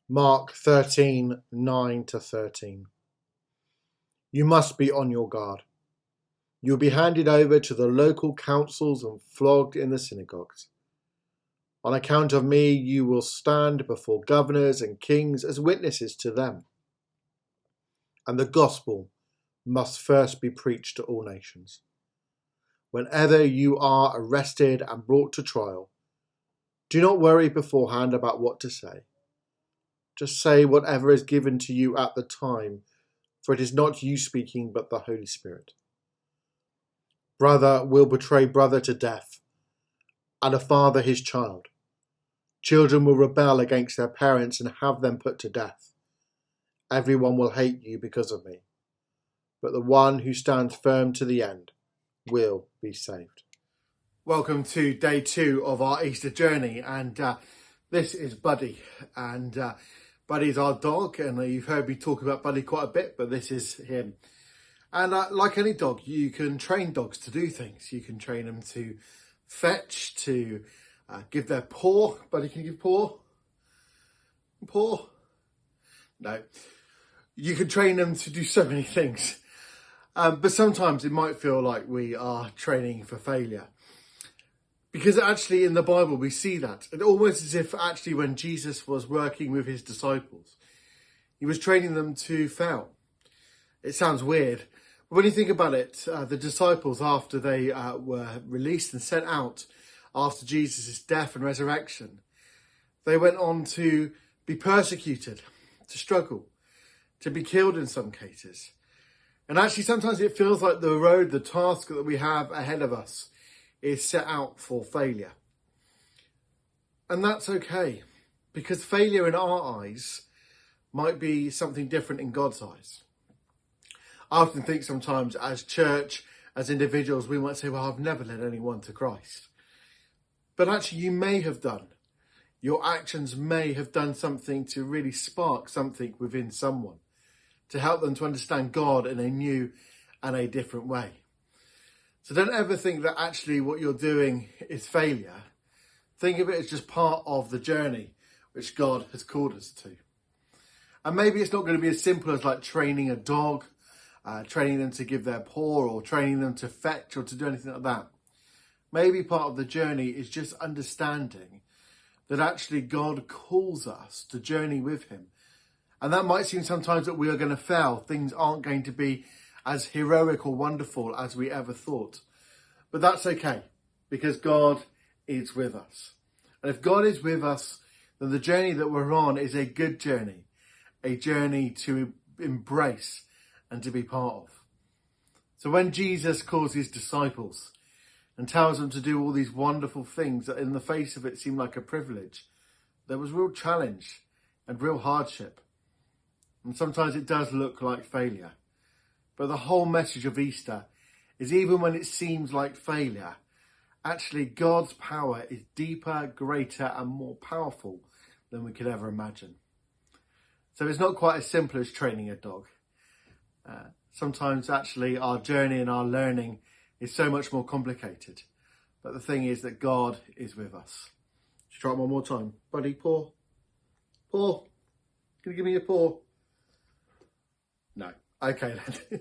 Mark 13:9-13. You must be on your guard. You'll be handed over to the local councils and flogged in the synagogues. On account of me, you will stand before governors and kings as witnesses to them. And the gospel must first be preached to all nations. Whenever you are arrested and brought to trial, do not worry beforehand about what to say. Just say whatever is given to you at the time, for it is not you speaking, but the Holy Spirit. Brother will betray brother to death, and a father his child. Children will rebel against their parents and have them put to death. Everyone will hate you because of me, but the one who stands firm to the end will be saved. Welcome to day 2 of our Easter journey, and this is Buddy, and Buddy's our dog, and you've heard me talk about Buddy quite a bit, but this is him. And like any dog, you can train dogs to do things. You can train them to fetch, to give their paw. Buddy, can you give paw? Paw? No. You can train them to do so many things. But sometimes it might feel like we are training for failure. Because actually in the Bible we see that. It's almost as if actually when Jesus was working with his disciples, he was training them to fail. It sounds weird. But when you think about it, the disciples, after they were released and sent out after Jesus' death and resurrection, they went on to be persecuted, to struggle, to be killed in some cases. And actually sometimes it feels like the road, the task that we have ahead of us is set out for failure. And that's okay, because failure in our eyes might be something different in God's eyes. I often think sometimes as church, as individuals, we might say, well, I've never led anyone to Christ. But actually you may have done. Your actions may have done something to really spark something within someone, to help them to understand God in a new and a different way. So don't ever think that actually what you're doing is failure. Think of it as just part of the journey which God has called us to. And maybe it's not going to be as simple as like training a dog, training them to give their paw, or training them to fetch or to do anything like that. Maybe part of the journey is just understanding that actually God calls us to journey with him. And that might seem sometimes that we are going to fail. Things aren't going to be as heroic or wonderful as we ever thought. But that's okay, because God is with us. And if God is with us, then the journey that we're on is a good journey, a journey to embrace and to be part of. So when Jesus calls his disciples and tells them to do all these wonderful things that in the face of it seem like a privilege, there was real challenge and real hardship. And sometimes it does look like failure. But the whole message of Easter is even when it seems like failure, actually God's power is deeper, greater and more powerful than we could ever imagine. So it's not quite as simple as training a dog. Sometimes actually our journey and our learning is so much more complicated. But the thing is that God is with us. Let's try it one more time. Buddy, paw. Paw. Can you give me your paw? No. Okay then.